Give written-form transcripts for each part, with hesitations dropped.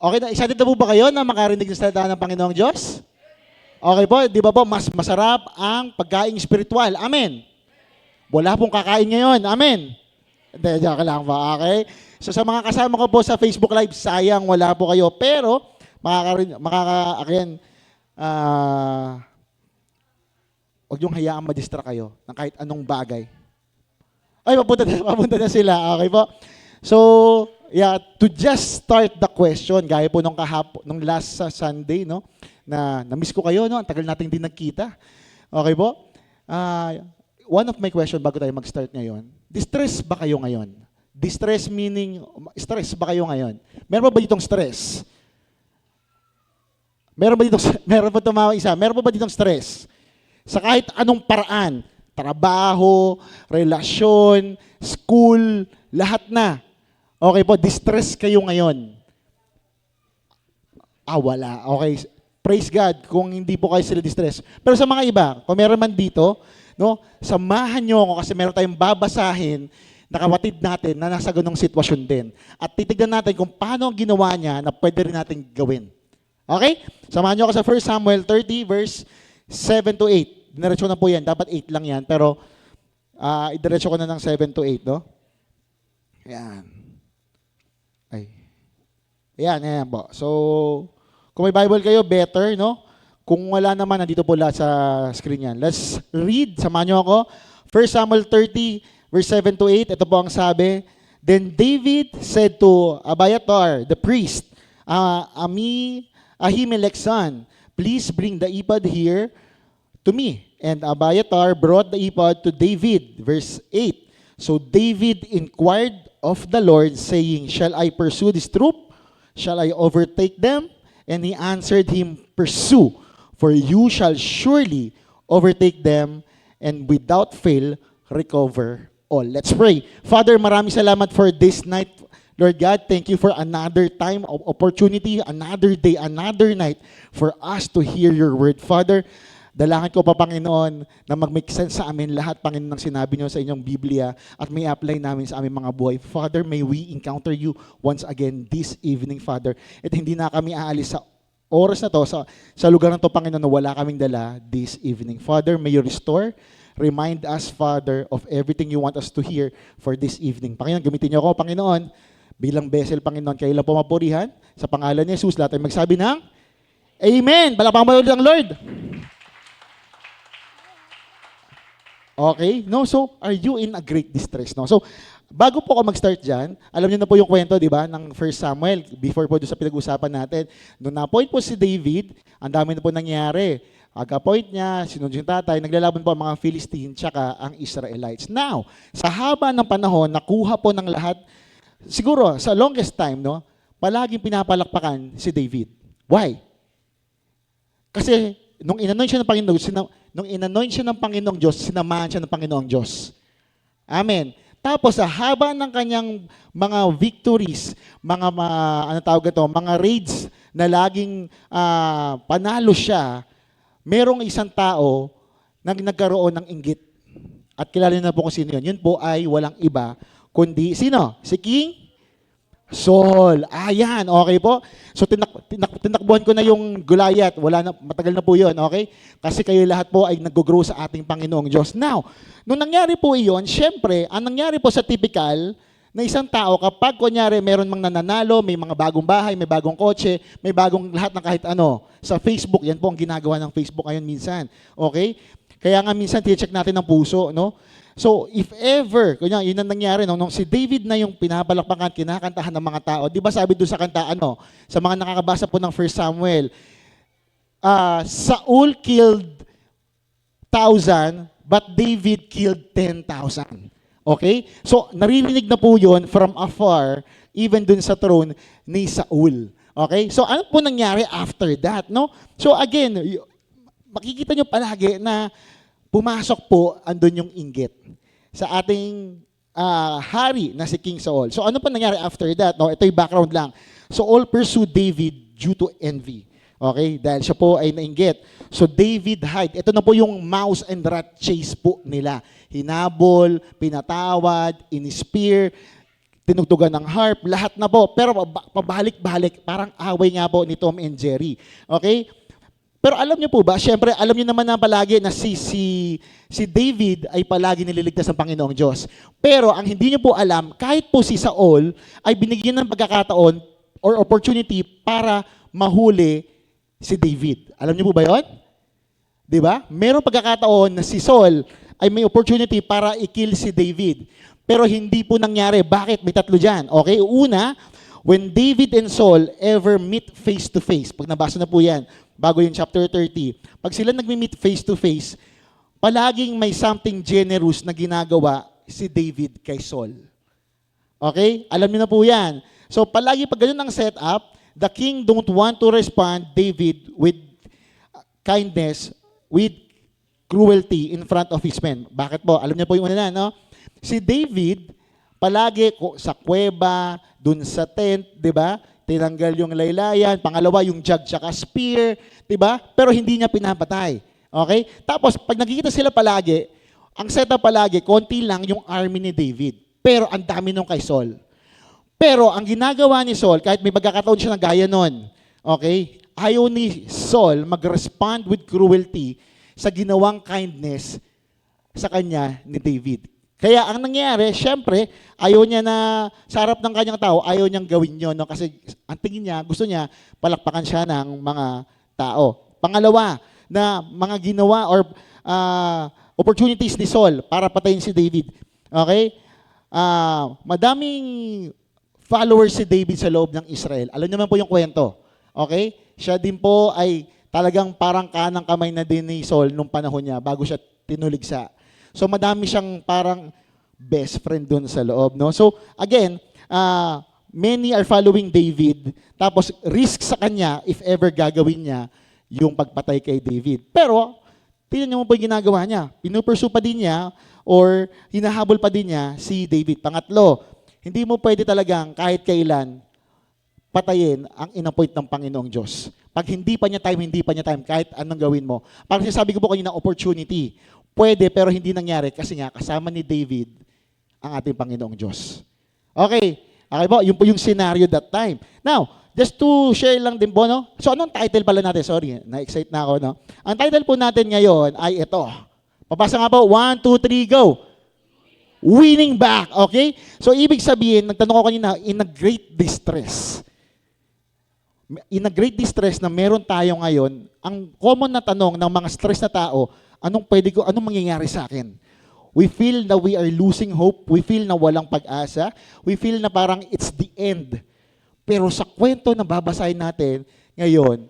Okay na, excited na po ba kayo na makarinig ng salita ng Panginoong Diyos? Okay po, di ba po, mas masarap ang pagkain spiritual. Amen. Wala pong kakain ngayon. Amen. Hindi, joke lang po. Okay? So sa mga kasama ko po sa Facebook Live, sayang wala po kayo. Pero, again, huwag yung hayaan ma-distract kayo ng kahit anong bagay. Ay, papunta na sila. Okay po? So, yeah, to just start the question, gaya po nung last Sunday, no, na na-miss ko kayo, no, ang tagal nating din nagkita. Okay po? One of my question bago tayo mag-start ngayon, distress ba kayo ngayon? Distress meaning, stress ba kayo ngayon? Meron ba ditong stress? Meron ba tumawa isa? Meron ba ditong stress? Sa kahit anong paraan, trabaho, relasyon, school, lahat na. Okay po, distress kayo ngayon. Wala. Okay, praise God kung hindi po kayo sila distress. Pero sa mga iba, kung meron man dito, no, samahan nyo ako kasi meron tayong babasahin na kapatid natin na nasa ganung sitwasyon din. At titignan natin kung paano ang ginawa niya na pwede rin natin gawin. Okay? Samahan nyo ako sa 1 Samuel 30 verse 7 to 8. Dinerecho na po yan. Dapat 8 lang yan. Pero idiretso ko na ng 7 to 8. No? Yan. Ayan po. So, kung may Bible kayo, better, no? Kung wala naman, nandito po lahat sa screen yan. Let's read. Samahan nyo ako. 1 Samuel 30, verse 7 to 8. Ito po ang sabi. Then David said to Abiathar, the priest, Ahimelech's son, please bring the ephod here to me. And Abiathar brought the ephod to David. Verse 8. So David inquired of the Lord, saying, shall I pursue this troop? Shall I overtake them? And he answered him, pursue, for you shall surely overtake them, and without fail recover all. Let's pray. Father, maraming salamat for this night. Lord God, thank you for another time of opportunity, another day, another night for us to hear your word. Father, dalangin ko pa, Panginoon, na mag-make sense sa amin lahat, Panginoon, ng sinabi niyo sa inyong Biblia at may apply namin sa aming mga buhay. Father, may we encounter you once again this evening, Father. At hindi na kami aalis sa oras na to, sa lugar na to, Panginoon, na wala kaming dala this evening. Father, may you restore, remind us, Father, of everything you want us to hear for this evening. Panginoon, gamitin niyo ako, Panginoon, bilang vessel, Panginoon, kayo lang po mapurihan. Sa pangalan ni Jesus, lahat ay magsabi ng Amen! Palakpakan mo ng Lord! Okay? No? So, are you in a great distress? No? So, bago po ako mag-start dyan, alam niyo na po yung kwento, di ba, ng 1 Samuel, before po doon sa pinag-usapan natin. Noong na-appoint po si David, ang dami na po nangyari. Ag-appoint niya, sinunod yung tatay, naglalaban po ang mga Philistine, tsaka ang Israelites. Now, sa haba ng panahon, nakuha po ng lahat, siguro, sa longest time, no, palaging pinapalakpakan si David. Why? Kasi, nung inanoint siya ng Panginoong Diyos, sinamahan siya ng Panginoong Diyos. Amen. Tapos sa haba ng kanyang mga victories, mga raids na laging panalo siya, merong isang tao na nagkaroon ng inggit. At kilala na po kung sino yun. Yun po ay walang iba, kundi sino? Si King Saul. Ayan, okay po. So tinakbuhan ko na yung Goliath. Wala na, matagal na po yun, okay? Kasi kayo lahat po ay nag-grow sa ating Panginoong Diyos. Now, nung nangyari po iyon, syempre, ang nangyari po sa typical na isang tao, kapag kunyari meron mang nananalo, may mga bagong bahay, may bagong kotse, may bagong lahat ng kahit ano, sa Facebook, yan po ang ginagawa ng Facebook ngayon minsan. Okay? Kaya nga minsan, tine-check natin ang puso, no? So, if ever, yun ang nangyari, nung si David na yung pinapalakpakan, kinakantahan ng mga tao, di ba sabi doon sa kanta, sa mga nakakabasa po ng 1 Samuel, Saul killed 1,000, but David killed 10,000. Okay? So, naririnig na po yun from afar, even dun sa throne ni Saul. Okay? So, ano po nangyari after that, no? So, again, makikita nyo palagi na pumasok po, andun yung inggit sa ating hari na si King Saul. So ano pa nangyari after that? No? Ito yung background lang. So all pursued David due to envy. Okay? Dahil siya po ay nainggit. So David hide. Ito na po yung mouse and rat chase po nila. Hinabol, pinatawad, in-spear, tinugtugan ng harp, lahat na po. Pero pabalik-balik, parang away nga po ni Tom and Jerry. Okay? Pero alam niyo po ba, syempre, alam niyo naman na palagi na si David ay palagi nililigtas ng Panginoong Diyos. Pero ang hindi niyo po alam, kahit po si Saul ay binigyan ng pagkakataon or opportunity para mahuli si David. Alam niyo po ba yon? Di ba? Merong pagkakataon na si Saul ay may opportunity para i-kill si David. Pero hindi po nangyari. Bakit? May tatlo dyan. Okay? Una, when David and Saul ever meet face to face, pag nabasa na po yan, bago yung chapter 30, pag sila nagmi-meet face to face, palaging may something generous na ginagawa si David kay Saul. Okay? Alam niyo na po yan. So palagi pag ganun ang setup, the king don't want to respond David with kindness, with cruelty in front of his men. Bakit po? Alam niyo po yung una na, no? Si David, palagi sa kuweba, dun sa tent, di ba? Tinanggal yung laylayan. Pangalawa, yung jug tsaka spear, di ba? Pero hindi niya pinapatay. Okay? Tapos, pag nakikita sila palagi, ang setup palagi, konti lang yung army ni David. Pero ang dami nung kay Saul. Pero ang ginagawa ni Saul, kahit may pagkakataon siya na gaya nun, okay? Ayaw ni Saul mag-respond with cruelty sa ginawang kindness sa kanya ni David. Kaya ang nangyayari, syempre, ayaw niya na sa harap ng kanyang tao, ayaw niyang gawin yun. No? Kasi ang tingin niya, gusto niya, palakpakan siya ng mga tao. Pangalawa, na mga ginawa or opportunities ni Saul para patayin si David. Okay? Madaming followers si David sa loob ng Israel. Alam niyo naman po yung kwento. Okay? Siya din po ay talagang parang kanang kamay na din ni Saul nung panahon niya bago siya tinuligsa. So madami siyang parang best friend doon sa loob, no? So again, many are following David. Tapos risk sa kanya if ever gagawin niya yung pagpatay kay David. Pero tingnan niyo mo po yung ginagawa niya. Pinupursue pa din niya or hinahabol pa din niya si David. Pangatlo, hindi mo pwede talagang kahit kailan patayin ang inappoint ng Panginoong Diyos. Pag hindi pa niya time, kahit anong gawin mo. Parang sinasabi ko po kanina, opportunity. Pwede, pero hindi nangyari kasi nga kasama ni David ang ating Panginoong Diyos. Okay. Okay po, yun po yung scenario that time. Now, just to share lang din po, no? So, anong title pala natin? Sorry, na-excite na ako, no? Ang title po natin ngayon ay ito. Papasa nga po, 1, 2, 3, go! Winning back, okay? So, ibig sabihin, nagtanong ko kanina, in a great distress. In a great distress na meron tayo ngayon, ang common na tanong ng mga stress na tao, anong mangyayari sa akin? We feel na we are losing hope. We feel na walang pag-asa. We feel na parang it's the end. Pero sa kwento na babasahin natin ngayon,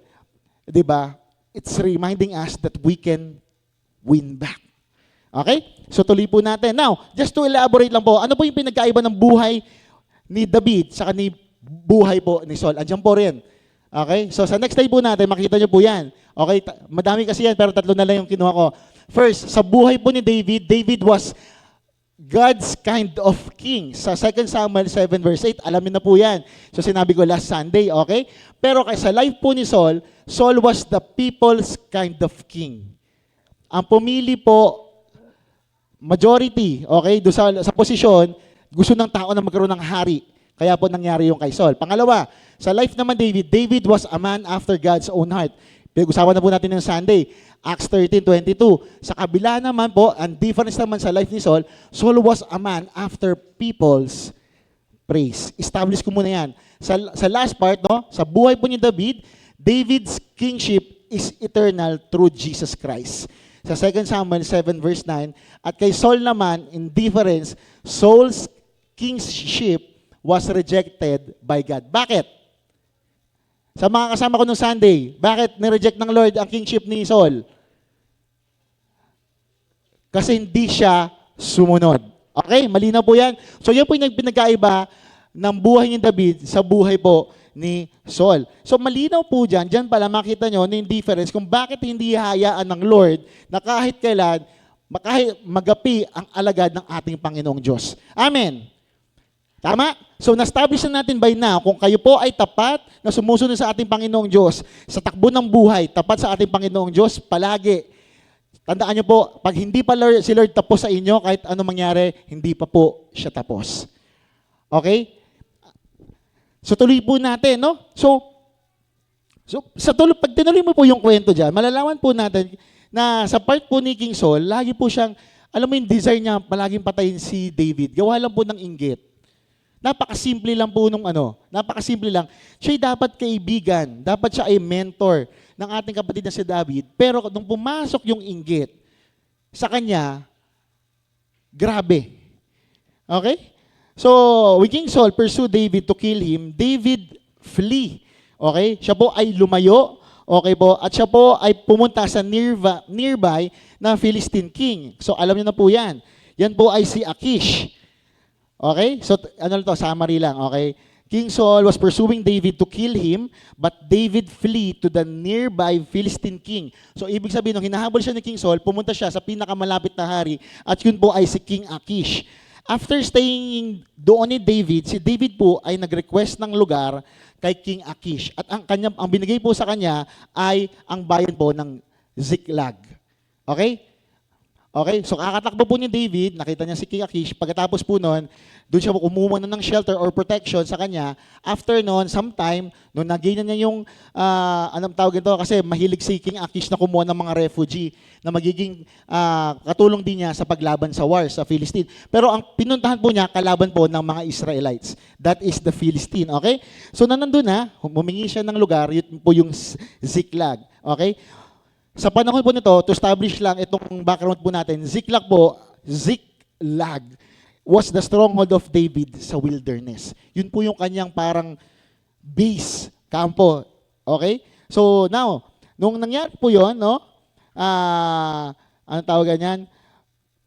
di ba, it's reminding us that we can win back. Okay? So tuloy po natin. Now, just to elaborate lang po, ano po yung pinagkaiba ng buhay ni David sa ni buhay po ni Saul? Andiyan po rin. Okay? So sa next slide po natin, makita nyo po yan. Okay? Madami kasi yan, pero tatlo na lang yung kinuha ko. First, sa buhay po ni David, David was God's kind of king. Sa 2 Samuel 7 verse 8, alam niyo na po yan. So sinabi ko last Sunday, okay? Pero sa life po ni Saul, Saul was the people's kind of king. Ang pumili po, majority, okay, doon sa posisyon, gusto ng tao na magkaroon ng hari. Kaya po nangyari yung kay Saul. Pangalawa, sa life naman David was a man after God's own heart. Pinag-usapan na po natin ng Sunday, Acts 13:22. Sa kabila naman po, ang difference naman sa life ni Saul, Saul was a man after people's praise. Establish ko muna yan. Sa last part, no, sa buhay po ni David, David's kingship is eternal through Jesus Christ. Sa 2 Samuel 7 verse 9, at kay Saul naman, in difference, Saul's kingship was rejected by God. Bakit? Sa mga kasama ko nung Sunday, bakit nireject ng Lord ang kingship ni Saul? Kasi hindi siya sumunod. Okay? Malinaw po yan. So yan po yung pinagkaiba ng buhay ni David sa buhay po ni Saul. So malinaw po dyan pala makita nyo na yung difference kung bakit hindi hayaan ng Lord na kahit kailan magapi ang alagad ng ating Panginoong Diyos. Amen. Tama? So, na-establish na natin by now, kung kayo po ay tapat na sumusunod sa ating Panginoong Diyos, sa takbo ng buhay, tapat sa ating Panginoong Diyos, palagi. Tandaan niyo po, pag hindi pa si Lord tapos sa inyo, kahit ano mangyari, hindi pa po siya tapos. Okay? So tuloy po natin, no? So pag tinuloy mo po yung kwento dyan, malalaman po natin na sa part po ni King Saul, lagi po siyang, alam mo yung desire niya, palaging patayin si David. Gawa lang po ng inggit. Napakasimple lang po napakasimple lang. Siya'y dapat kaibigan, dapat siya ay mentor ng ating kapatid na si David. Pero nung pumasok yung inggit sa kanya, grabe. Okay? So, when King Saul pursued David to kill him, David flee. Okay? Siya po ay lumayo. Okay po? At siya po ay pumunta sa nearby na Philistine king. So, alam niyo na po yan. Yan po ay si Achish. Okay? So, summary lang. Okay? King Saul was pursuing David to kill him, but David flee to the nearby Philistine king. So, ibig sabihin, nung hinahabol siya ni King Saul, pumunta siya sa pinakamalapit na hari, at yun po ay si King Achish. After staying doon ni David, si David po ay nag-request ng lugar kay King Achish. At ang binigay po sa kanya ay ang bayan po ng Ziklag. Okay? Okay? So kakatakbo po ni David, nakita niya si King Achish. Pagkatapos po nun, doon siya kumuha ng shelter or protection sa kanya. After nun, sometime, nung nag-gain na niya yung, anong tawag ito, kasi mahilig si King Achish na kumuha ng mga refugee na magiging katulong din niya sa paglaban sa war sa Philistine. Pero ang pinuntahan po niya, kalaban po ng mga Israelites. That is the Philistine. Okay? So nandun na, humingi siya ng lugar, yun po yung Ziklag. Okay? Sa panahon po nito, to establish lang itong background po natin, Ziklag was the stronghold of David sa wilderness. Yun po yung kanyang parang base, kampo. Okay? So now, nung nangyari po yun, no? Anong tawagan yan?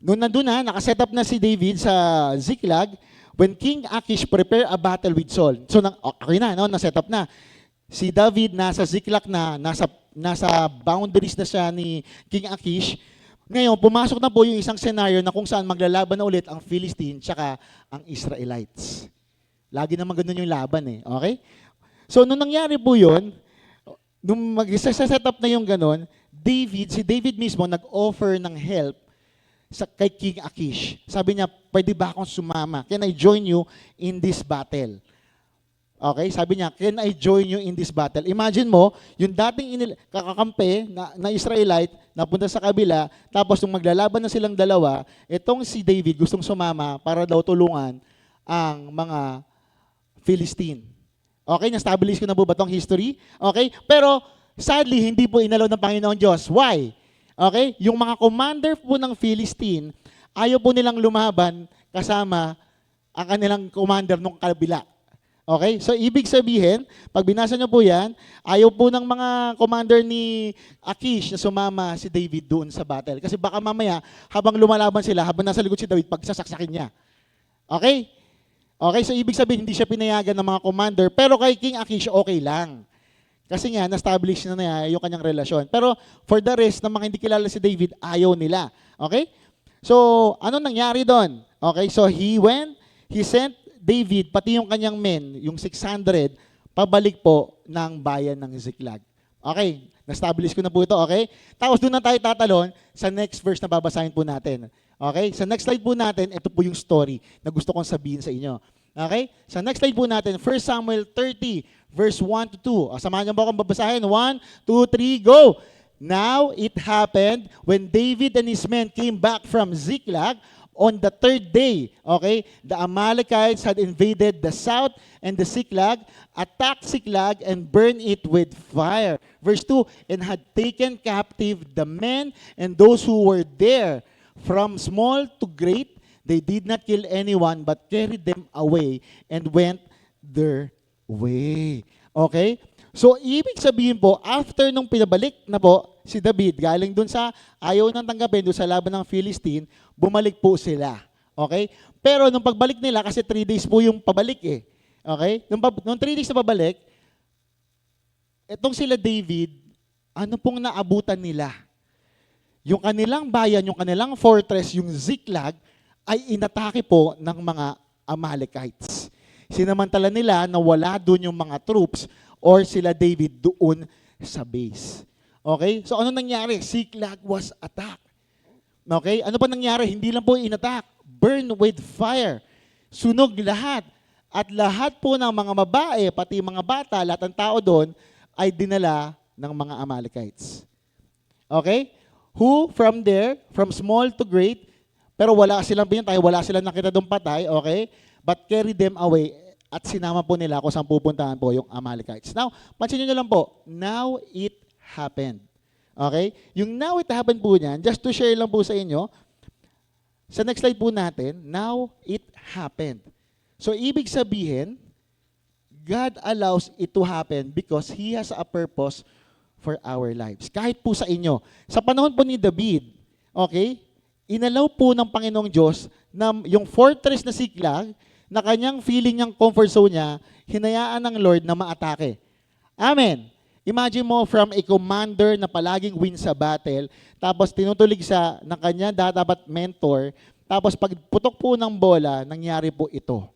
Nung nandun na, nakaset up na si David sa Ziklag, when King Achish prepare a battle with Saul. So, okay na, no? Na-set up na. Si David nasa Ziklag na, nasa boundaries na siya ni King Achish. Ngayon, pumasok na po yung isang scenario na kung saan maglalaban na ulit ang Philistine tsaka ang Israelites. Lagi naman ganun yung laban eh. Okay? So, nung nangyari po yun, nung mag-set up na yung ganun, si David mismo nag-offer ng help kay King Achish. Sabi niya, pwede ba akong sumama? Can I join you in this battle? Okay, sabi niya, can I join you in this battle? Imagine mo, yung dating kakakampi na Israelite, napunta sa kabila, tapos nung maglalaban na silang dalawa, itong si David gustong sumama para daw tulungan ang mga Philistine. Okay, na-establish ko na po ba itong history? Okay, pero sadly, hindi po inalaw ng Panginoon Diyos. Why? Okay, yung mga commander po ng Philistine, ayaw po nilang lumaban kasama ang kanilang commander nung kabila. Okay? So, ibig sabihin, pag binasa nyo po yan, ayaw po ng mga commander ni Achish na sumama si David doon sa battle. Kasi baka mamaya, habang lumalaban sila, habang nasa likod si David, pagsasaksakin niya. Okay? Okay, so ibig sabihin, hindi siya pinayagan ng mga commander, pero kay King Achish, okay lang. Kasi nga, na-establish na niya yung kanyang relasyon. Pero for the rest, na mga hindi kilala si David, ayaw nila. Okay? So, ano nangyari doon? Okay, so he sent David, pati yung kanyang men, yung 600, pabalik po ng bayan ng Ziklag. Okay, na-establish ko na po ito, okay? Tapos doon na tayo tatalon sa next verse na babasahin po natin. Okay, sa next slide po natin, ito po yung story na gusto kong sabihin sa inyo. Okay, sa next slide po natin, 1 Samuel 30, verse 1 to 2. Samahan niyo ba akong babasahin? 1, 2, 3, go! Now it happened when David and his men came back from Ziklag, on the third day, okay, the Amalekites had invaded the south and the Ziklag, attacked Ziklag and burned it with fire. Verse 2, and had taken captive the men and those who were there. From small to great, they did not kill anyone but carried them away and went their way. Okay? So, ibig sabihin po, after nung pinabalik na po si David, galing dun sa ayaw nang tanggapin, dun sa laban ng Philistine, bumalik po sila. Okay? Pero nung pagbalik nila, kasi 3 days po yung pabalik eh. Okay? Nung 3 days na pabalik, etong sila David, ano pong naabutan nila? Yung kanilang bayan, yung kanilang fortress, yung Ziklag, ay inatake po ng mga Amalekites. Sinamantala nila na wala doon yung mga troops or sila David doon sa base. Okay? So ano nangyari? Ziklag was attacked. Okay? Ano pa nangyari? Hindi lang po in-attack. Burn with fire. Sunog lahat. At lahat po ng mga babae, pati mga bata, lahat ng tao doon, ay dinala ng mga Amalekites. Okay? Who from there, from small to great, pero wala silang pinatay, wala silang nakita doon patay, okay? But carry them away at sinama po nila kung saan pupuntahan po yung Amalekites. Now, pansinin nyo lang po, now it happened. Okay? Yung now it happened po niyan, just to share lang po sa inyo, sa next slide po natin, now it happened. So, ibig sabihin, God allows it to happen because He has a purpose for our lives. Kahit po sa inyo. Sa panahon po ni David, okay, inalaw po ng Panginoong Diyos na yung fortress na Siklag, na kanyang feeling niyang comfort zone niya, hinayaan ng Lord na maatake. Amen. Imagine mo from a commander na palaging win sa battle, tapos tinutulig sa ng kanya dapat mentor, tapos pag putok po ng bola, nangyari po ito.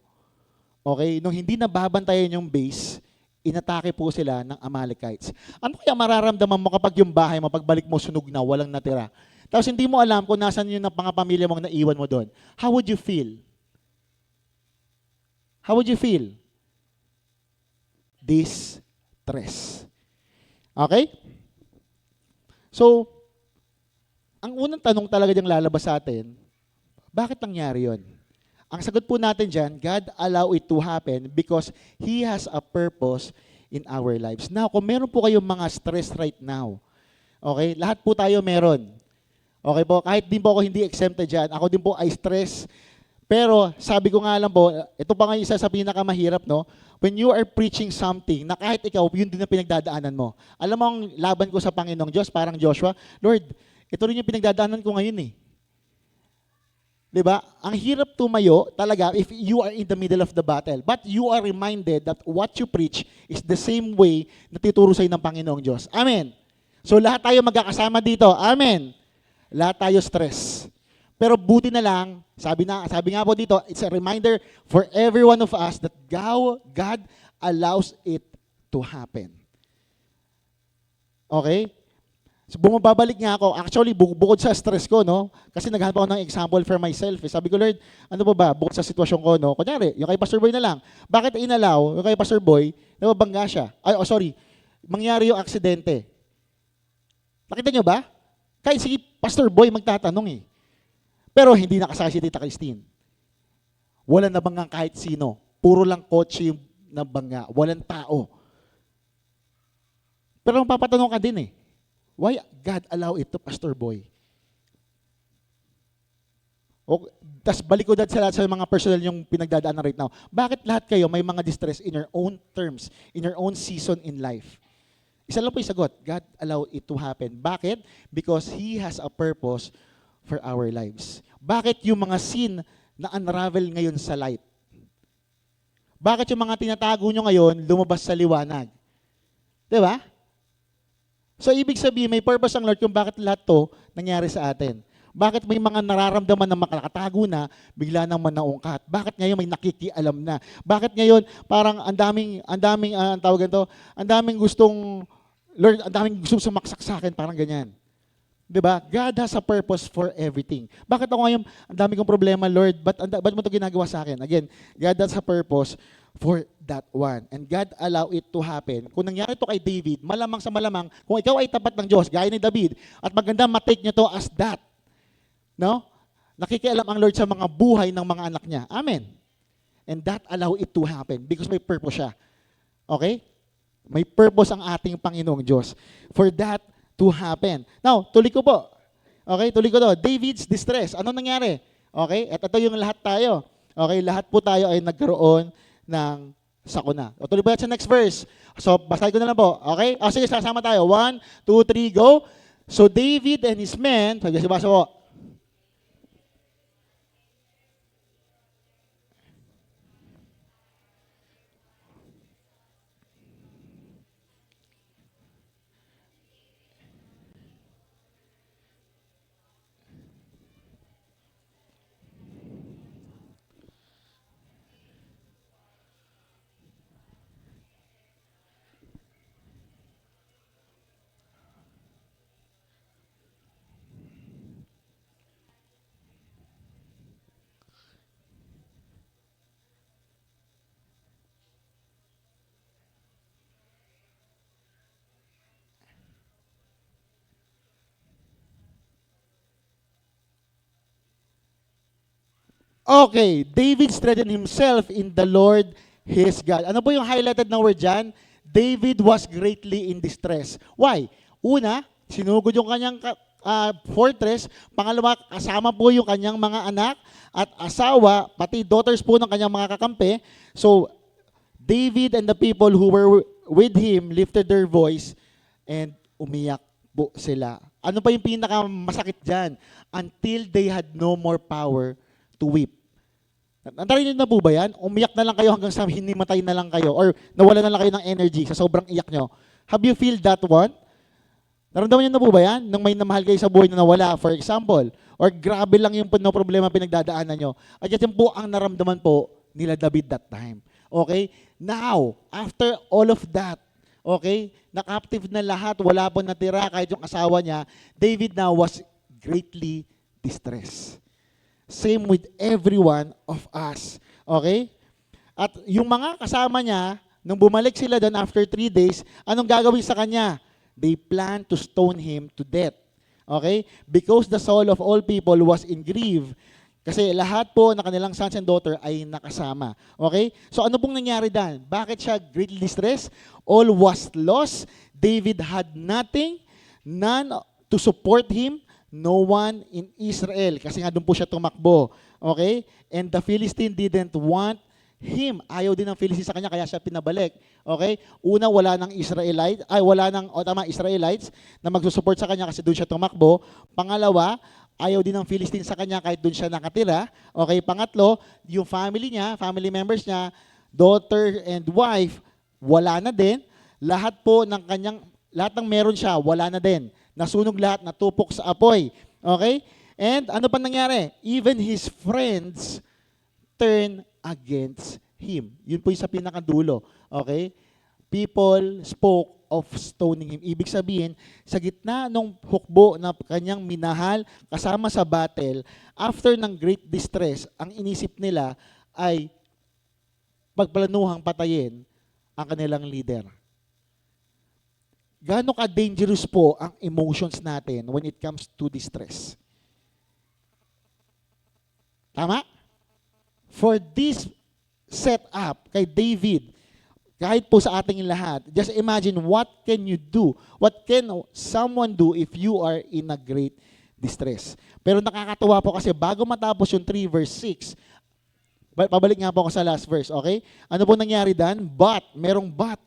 Okay? Nung hindi nababantayan yung base, inatake po sila ng Amalekites. Ano kaya mararamdaman mo kapag yung bahay mo, pagbalik mo, sunog na, walang natira? Tapos hindi mo alam kung nasan yung mga pamilya mong naiwan mo doon. How would you feel? How would you feel? Distress. Okay? So, ang unang tanong talaga diyang lalabas sa atin, bakit nangyari yon? Ang sagot po natin dyan, God allow it to happen because He has a purpose in our lives. Now, kung meron po kayong mga stress right now, okay, lahat po tayo meron. Okay po, kahit din po ako hindi exempted dyan, ako din po ay stress. Pero sabi ko nga lang po, ito pa nga isa sa pinakamahirap, no? When you are preaching something na kahit ikaw, yun din ang pinagdadaanan mo. Alam mo ang laban ko sa Panginoong Diyos, parang Joshua, Lord, ito rin yung pinagdadaanan ko ngayon eh. 'Di ba? Ang hirap tumayo talaga if you are in the middle of the battle. But you are reminded that what you preach is the same way na tituro sa'yo ng Panginoong Diyos. Amen. So lahat tayo magkakasama dito. Amen. Lahat tayo stress. Pero buti na lang, sabi nga po dito, it's a reminder for every one of us that God allows it to happen. Okay? So, bumabalik nga ako. Actually, bukod sa stress ko, no? Kasi naghanap ako ng example for myself. Eh. Sabi ko, Lord, ano ba bukod sa sitwasyon ko, no? Kunyari, yung kay Pastor Boy na lang. Bakit inalaw, yung kay Pastor Boy, nababangga siya? Mangyari yung aksidente. Nakita nyo ba? Kahit sige, Pastor Boy magtatanong eh. Pero hindi nakasama si Tita Christine. Wala nabanggang kahit sino. Puro lang kotse yung nabangga. Walang tao. Pero mapapatanong ka din eh. Why God allow it to Pastor Boy? Tapos balik ko dahil sa lahat sa mga personal yung pinagdadaanan right now. Bakit lahat kayo may mga distress in your own terms, in your own season in life? Isa lang po yung sagot. God allow it to happen. Bakit? Because He has a purpose for our lives. Bakit yung mga sin na unravel ngayon sa light? Bakit yung mga tinatago nyo ngayon lumabas sa liwanag? Diba? So, ibig sabihin, may purpose ang Lord kung bakit lahat to nangyari sa atin. Bakit may mga nararamdaman na makakatago na, bigla nang manaungkat? Bakit ngayon may nakikialam na? Bakit ngayon parang ang daming gustong, Lord, ang daming gustong sumaksak sa akin, parang ganyan. Diba? God has a purpose for everything. Bakit ako ngayon, ang dami kong problema, Lord, ba't mo ito ginagawa sa akin? Again, God has a purpose for that one. And God allow it to happen. Kung nangyari ito kay David, malamang sa malamang, kung ikaw ay tapat ng Diyos, gaya ni David, at maganda matake nyo to as that. No? Nakikialam ang Lord sa mga buhay ng mga anak niya. Amen. And that allow it to happen because may purpose siya. Okay? May purpose ang ating Panginoong Diyos for that to happen. Now, tuloy ko po. Okay, tuloy ko to. David's distress. Ano nangyari? Okay, at ito yung lahat tayo. Okay, lahat po tayo ay nagkaroon ng sakuna. O tuloy ba sa next verse? So, basahin ko na lang po. Okay? O sige, sasama tayo. 1, 2, 3, go. So, David and his men, basa po. Okay, David strengthened himself in the Lord his God. Ano po yung highlighted na word dyan? David was greatly in distress. Why? Una, sinugod yung kanyang fortress. Pangalawa, kasama po yung kanyang mga anak at asawa, pati daughters po ng kanyang mga kakampi. So, David and the people who were with him lifted their voice and umiyak po sila. Ano pa yung pinakamasakit dyan? Until they had no more power to weep. Narinig na po ba yan? Umiyak na lang kayo hanggang sa hinimatay na lang kayo or nawala na lang kayo ng energy sa sobrang iyak nyo. Have you feel that one? Naramdaman niyo na po ba yan? Nung may namahal kayo sa buhay na nawala, for example, or grabe lang yung problema pinagdadaanan nyo. At yan po ang naramdaman po nila David that time. Okay? Now, after all of that, okay, na-captive na lahat, wala po natira kahit yung asawa niya, David now was greatly distressed. Same with every one of us. Okay? At yung mga kasama niya, nung bumalik sila doon after 3 days, anong gagawin sa kanya? They plan to stone him to death. Okay? Because the soul of all people was in grief. Kasi lahat po na kanilang sons and daughter ay nakasama. Okay? So ano pong nangyari dan? Bakit siya greatly distressed? All was lost. David had nothing, none to support him, no one in Israel. Kasi nga doon po siya tumakbo. Okay? And the Philistine didn't want him. Ayaw din ng Philistine sa kanya, kaya siya pinabalik. Okay? Una, wala ng Israelites na magsusupport sa kanya kasi doon siya tumakbo. Pangalawa, ayaw din ng Philistine sa kanya kahit doon siya nakatira. Okay? Pangatlo, yung family niya, family members niya, daughter and wife, wala na din. Lahat ng meron siya, wala na din. Nasunog lahat, natupok sa apoy. Okay? And ano pa nangyari? Even his friends turn against him. Yun po yung sa pinakadulo. Okay? People spoke of stoning him. Ibig sabihin, sa gitna ng hukbo na kanyang minahal, kasama sa battle, after ng great distress, ang inisip nila ay pagplanuhang patayin ang kanilang leader. Gaano ka-dangerous po ang emotions natin when it comes to distress? Tama? For this setup kay David, kahit po sa ating lahat, just imagine what can you do? What can someone do if you are in a great distress? Pero nakakatuwa po kasi bago matapos yung 3 verse 6, pabalik nga po ako sa last verse, okay? Ano po nangyari dan? But, merong but.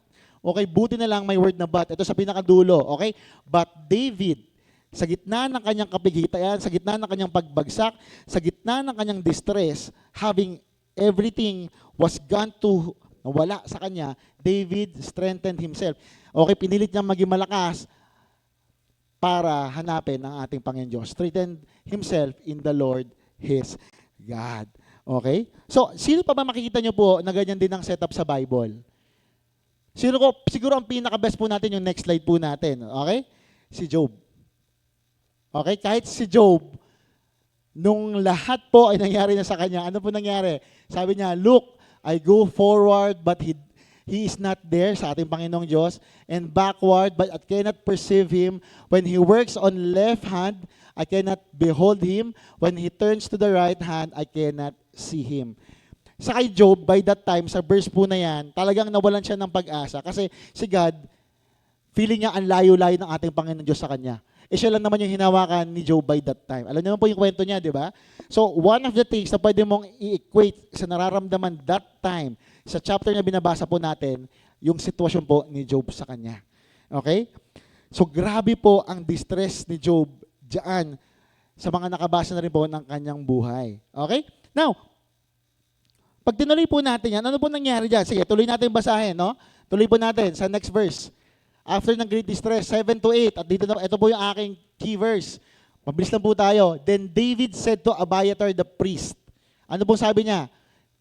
Okay, buti na lang may word na but. Ito sa pinakadulo, okay? But David, sa gitna ng kanyang kapigitayan, sa gitna ng kanyang pagbagsak, sa gitna ng kanyang distress, having everything was gone to wala sa kanya, David strengthened himself. Okay, pinilit niya maging malakas para hanapin ang ating Panginoon Diyos. Strengthened himself in the Lord his God. Okay? So, sino pa ba makikita niyo po na ganyan din ang setup sa Bible? Siguro ang pinaka-best po natin yung next slide po natin. Okay? Si Job. Okay? Kahit si Job, nung lahat po ay nangyari na sa kanya, ano po nangyari? Sabi niya, look, I go forward but he is not there sa ating Panginoong Diyos, and backward but I cannot perceive him. When he works on left hand, I cannot behold him. When he turns to the right hand, I cannot see him. Sa kay Job, by that time, sa verse po na yan, talagang nawalan siya ng pag-asa kasi si God, feeling niya ang layo-layo ng ating Panginoon Diyos sa kanya. Siya lang naman yung hinawakan ni Job by that time. Alam niyo po yung kwento niya, di ba? So, one of the things na pwede mong i-equate sa nararamdaman that time, sa chapter na binabasa po natin, yung sitwasyon po ni Job sa kanya. Okay? So, grabe po ang distress ni Job diyan sa mga nakabasa na rin po ng kanyang buhay. Okay? Now, pag tinuloy po natin yan, ano po nangyari dyan? Sige, tuloy natin basahin, no? Tuloy po natin sa next verse. After ng great distress, 7 to 8, at dito na, ito po yung aking key verse. Mabilis lang po tayo. Then David said to Abiathar the priest. Ano pong sabi niya?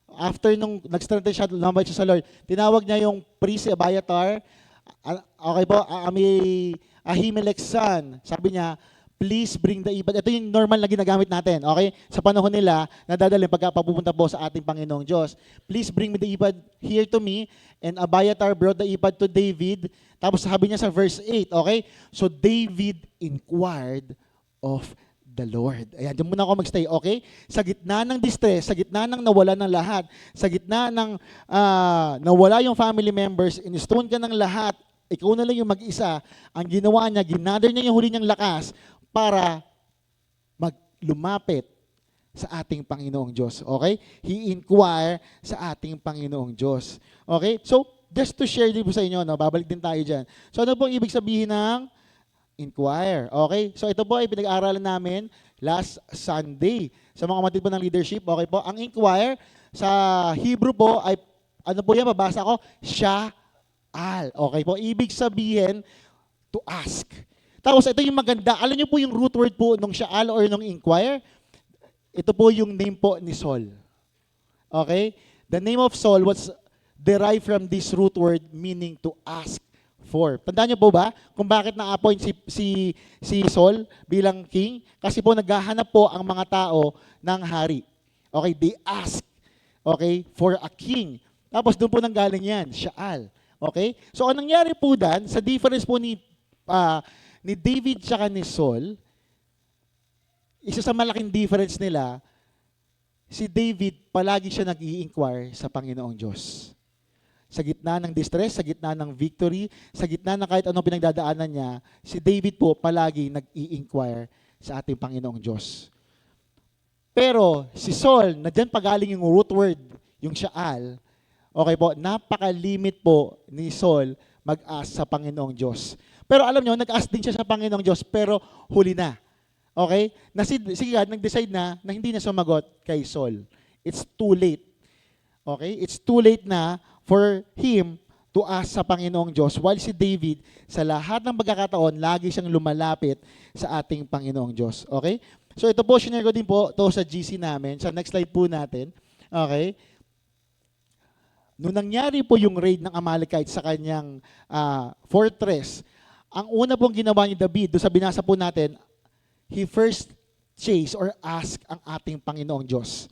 After nung nag-strengthen siya, lumabay siya sa Lord, tinawag niya yung priest si Abiathar. Okay po, Ahimelech's son. Sabi niya, please bring the ephod. Ito yung normal na ginagamit natin, okay? Sa panahon nila, nadadalhin pagka papupunta po sa ating Panginoong Diyos. Please bring me the ephod here to me. And Abiathar brought the ephod to David. Tapos sabi niya sa verse 8, okay? So David inquired of the Lord. Ayan, dyan muna ako magstay, okay? Sa gitna ng distress, sa gitna ng nawala ng lahat, sa gitna ng nawala yung family members, in-stone ka ng lahat, ikaw na lang yung mag-isa, ang ginawa niya, ginather niya yung huli niyang lakas para lumapit sa ating Panginoong Diyos. Okay? He inquire sa ating Panginoong Diyos. Okay? So, just to share din po sa inyo, no? Babalik din tayo dyan. So, ano pong ibig sabihin ng inquire? Okay? So, ito po ay pinag-aaralan namin last Sunday. Sa mga kapatid po ng leadership, okay po? Ang inquire sa Hebrew po ay, ano po yan, babasa ko, sha'al. Okay po? Ibig sabihin, to ask. Tapos, ito yung maganda. Alam niyo po yung root word po nung sha'al or nung inquire? Ito po yung name po ni Saul. Okay? The name of Saul was derived from this root word meaning to ask for. Tandaan niyo po ba kung bakit na-appoint si Saul bilang king? Kasi po naghahanap po ang mga tao ng hari. Okay? They ask, okay, for a king. Tapos doon po nanggaling yan, sha'al. Okay? So anong nangyari po dan, sa difference po ni David tsaka ni Saul, isa sa malaking difference nila, si David palagi siya nag-i-inquire sa Panginoong Diyos. Sa gitna ng distress, sa gitna ng victory, sa gitna ng kahit anong pinagdadaanan niya, si David po palagi nag-i-inquire sa ating Panginoong Diyos. Pero si Saul, na dyan pagaling yung root word, yung sha'al, okay po, napaka-limit po ni Saul mag-ask sa Panginoong Diyos. Pero alam nyo, nag-ask din siya sa Panginoong Diyos, pero huli na. Okay? Si God nag-decide na hindi na sumagot kay Saul. It's too late. Okay? It's too late na for him to ask sa Panginoong Diyos, while si David, sa lahat ng pagkakataon, lagi siyang lumalapit sa ating Panginoong Diyos. Okay? So ito po, sinare ko din po to sa GC namin. Sa next slide po natin. Okay? Nung nangyari po yung raid ng Amalekite sa kanyang fortress, ang una pong ginawa ni David, doon sa binasa po natin, he first chase or ask ang ating Panginoong Diyos.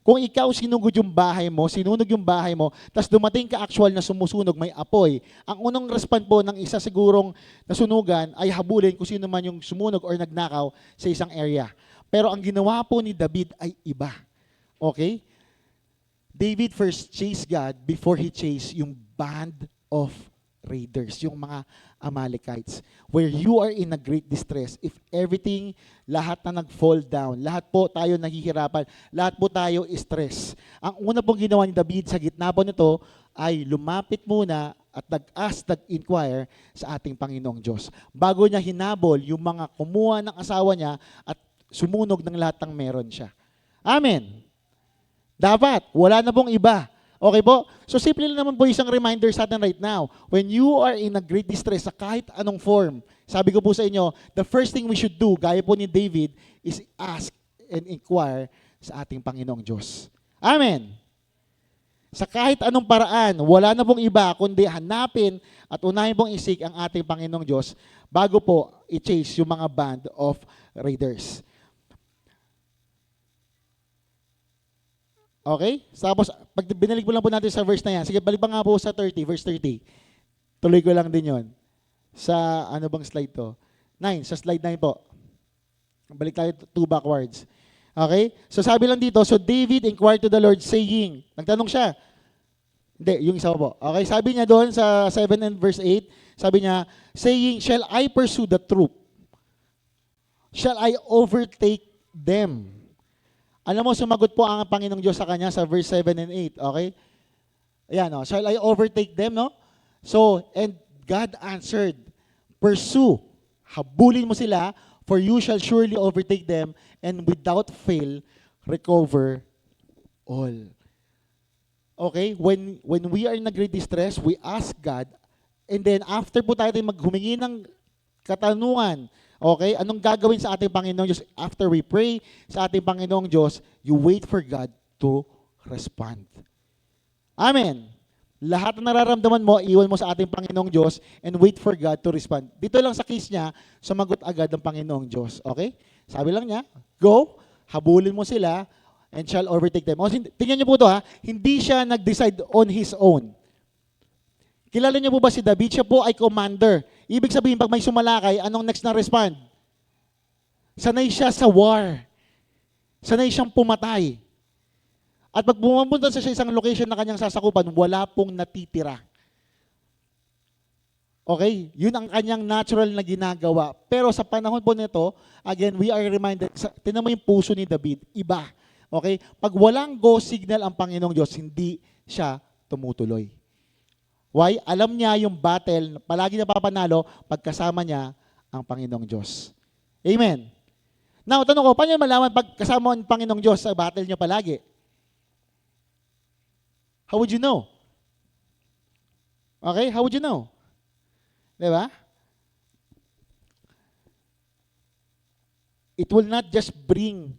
Kung ikaw sinugod yung bahay mo, sinunog yung bahay mo, tapos dumating ka actual na sumusunog, may apoy, ang unang respond po ng isa sigurong nasunugan ay habulin kung sino man yung sumunog or nagnakaw sa isang area. Pero ang ginawa po ni David ay iba. Okay? David first chased God before he chased yung band of raiders, yung mga Amalekites. Where you are in a great distress, if everything, lahat na nag-fall down, lahat po tayo nahihirapan, lahat po tayo stress. Ang una pong ginawa ni David sa gitna po nito ay lumapit muna at nag-ask, nag-inquire sa ating Panginoong Diyos. Bago niya hinabol yung mga kumuha ng asawa niya at sumunog ng lahat ng meron siya. Amen. Dapat, wala na pong iba. Okay po? So simple lang naman po isang reminder sa atin right now. When you are in a great distress sa kahit anong form, sabi ko po sa inyo, the first thing we should do, gaya po ni David, is ask and inquire sa ating Panginoong Diyos. Amen. Sa kahit anong paraan, wala na pong iba, kundi hanapin at unahin pong isik ang ating Panginoong Diyos bago po i-chase yung mga band of raiders. Okay? Tapos, pag binalik mo lang po natin sa verse na yan, sige, balik pa nga po sa 30, verse 30. Tuloy ko lang din yon. Sa, ano bang slide to? 9, sa slide 9 po. Balik tayo 2 backwards. Okay? So sabi lang dito, so David inquired to the Lord saying, nagtanong siya. Hindi, yung isa po. Okay, sabi niya doon sa 7 and verse 8, sabi niya, saying, shall I pursue the troop? Shall I overtake them? Alam mo, sumagot po ang Panginoong Diyos sa kanya sa verse 7 and 8, okay? Ayan, no? Shall I overtake them, no? So, and God answered, pursue, habulin mo sila, for you shall surely overtake them, and without fail, recover all. Okay? When we are in a great distress, we ask God, and then after po tayo maghumingi ng katanungan, okay, anong gagawin sa ating Panginoong Diyos? After we pray sa ating Panginoong Diyos, you wait for God to respond. Amen. Lahat na nararamdaman mo, iwan mo sa ating Panginoong Diyos and wait for God to respond. Dito lang sa case niya, sumagot agad ng Panginoong Diyos. Okay? Sabi lang niya, go, habulin mo sila, and shall overtake them. O, tingnan niyo po ito ha, hindi siya nag-decide on his own. Kilala niyo po ba si David? Siya po ay commander. Ibig sabihin, pag may sumalakay, anong next na respond? Sanay siya sa war. Sanay siyang pumatay. At pag pumunta siya sa isang location na kanyang sasakupan, wala pong natitira. Okay? Yun ang kanyang natural na ginagawa. Pero sa panahon po nito, again, we are reminded, tingnan mo yung puso ni David, iba. Okay? Pag walang go signal ang Panginoong Diyos, hindi siya tumutuloy. Why? Alam niya yung battle, palagi napapanalo pag kasama niya ang Panginoong Diyos. Amen. Now, tanong ko, paano malaman pag kasama ang Panginoong Diyos sa battle niya palagi? How would you know? Okay? How would you know? Diba? It will not just bring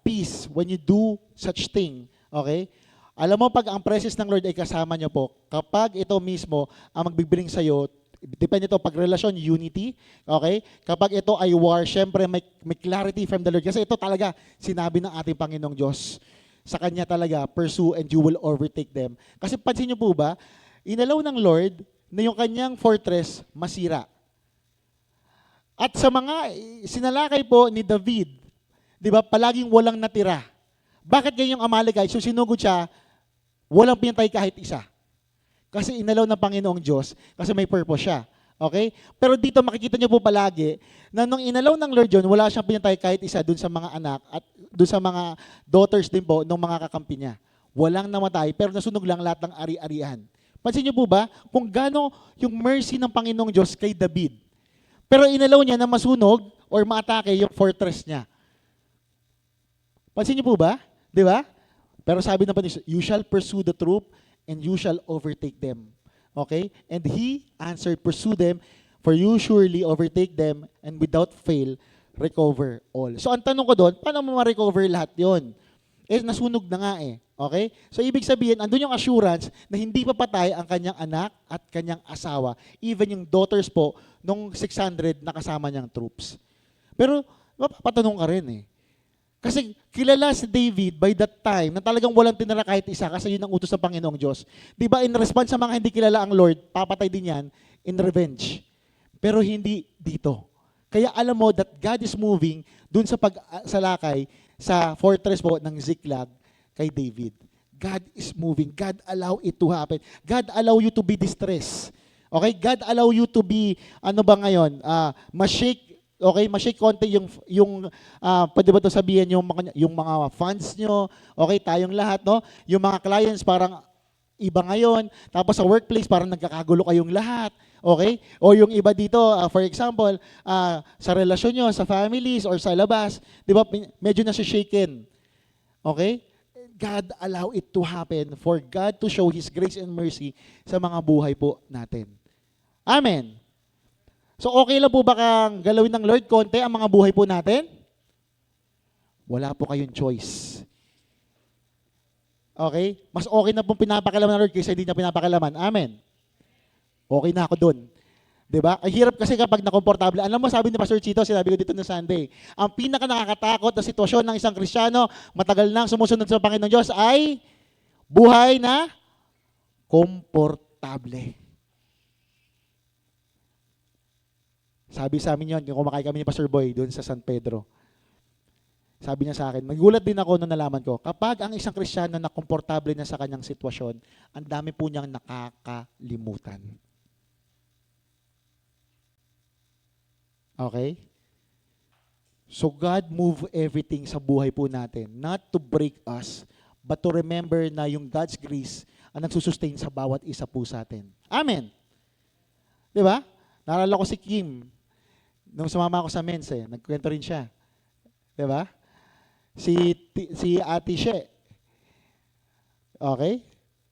peace when you do such thing. Okay? Alam mo, pag ang presence ng Lord ay kasama niyo po, kapag ito mismo ang magbibring sa'yo, depende ito, pag relasyon, unity, okay? Kapag ito ay war, syempre may clarity from the Lord. Kasi ito talaga, sinabi ng ating Panginoong Diyos. Sa Kanya talaga, pursue and you will overtake them. Kasi pansin niyo po ba, inalaw ng Lord na yung Kanyang fortress masira. At sa mga sinalakay po ni David, di ba, palaging walang natira. Bakit ganyan yung Amalekite? So sinugod siya, walang pinatay kahit isa. Kasi inalaw ng Panginoong Diyos, kasi may purpose siya. Okay? Pero dito makikita niyo po palagi, na nung inalaw ng Lord yun, wala siyang pinatay kahit isa dun sa mga anak, at dun sa mga daughters din po, ng mga kakampi niya. Walang namatay, pero nasunog lang lahat ng ari-arian. Pansin niyo po ba, kung gaano yung mercy ng Panginoong Diyos kay David. Pero inalaw niya na masunog or maatake yung fortress niya. Pansin niyo po ba? Di ba? Pero sabi ng Panginoon, you shall pursue the troop and you shall overtake them. Okay? And he answered, pursue them, for you surely overtake them and without fail, recover all. So ang tanong ko doon, paano mo ma-recover lahat yon? Nasunog na nga eh. Okay? So ibig sabihin, andun yung assurance na hindi papatay ang kanyang anak at kanyang asawa. Even yung daughters po, nung 600 na kasama niyang troops. Pero, mapapatanong ka rin eh. Kasi kilala si David by that time na talagang walang tinira kahit isa kasi yun ang utos ng Panginoong Diyos. Di ba in response sa mga hindi kilala ang Lord, papatay din yan in revenge. Pero hindi dito. Kaya alam mo that God is moving dun sa pagsalakay sa fortress po ng Ziklag kay David. God is moving. God allow it to happen. God allow you to be distressed. Okay? God allow you to be, ano ba ngayon, ma-shake. Okay, ma-shake konti yung pwede ba ito sabihin yung mga funds nyo, okay, tayong lahat, no? Yung mga clients parang iba ngayon, tapos sa workplace parang nagkakagulo kayong lahat, okay? O yung iba dito, for example, sa relasyon nyo, sa families, or sa labas, di ba, medyo nasi-shaken, okay? God allow it to happen for God to show His grace and mercy sa mga buhay po natin. Amen. So okay lang po ba kang galawin ng Lord konti ang mga buhay po natin? Wala po kayong choice. Okay? Mas okay na pong pinapakalaman ng Lord kaysa hindi niya pinapakalaman. Amen. Okay na ako dun. Diba? Ang hirap kasi kapag nakomportable. Alam mo, sabi ni Pastor Chito, sinabi ko dito na Sunday, ang pinaka nakakatakot na sitwasyon ng isang Kristiyano, matagal nang sumusunod sa Panginoon Diyos, ay buhay na komportable. Sabi sa amin yun, yung kumakain kami ni Pastor Boy doon sa San Pedro. Sabi niya sa akin, nagulat din ako nung nalaman ko, kapag ang isang Kristiyano na komportable na sa kanyang sitwasyon, ang dami po niyang nakakalimutan. Okay? So God move everything sa buhay po natin, not to break us, but to remember na yung God's grace ang nagsusustain sa bawat isa po sa atin. Amen! Di ba? Naalala ko si Kim, nung sumama ako sa men's nagkwento rin siya. Di ba? Si Ate She. Okay?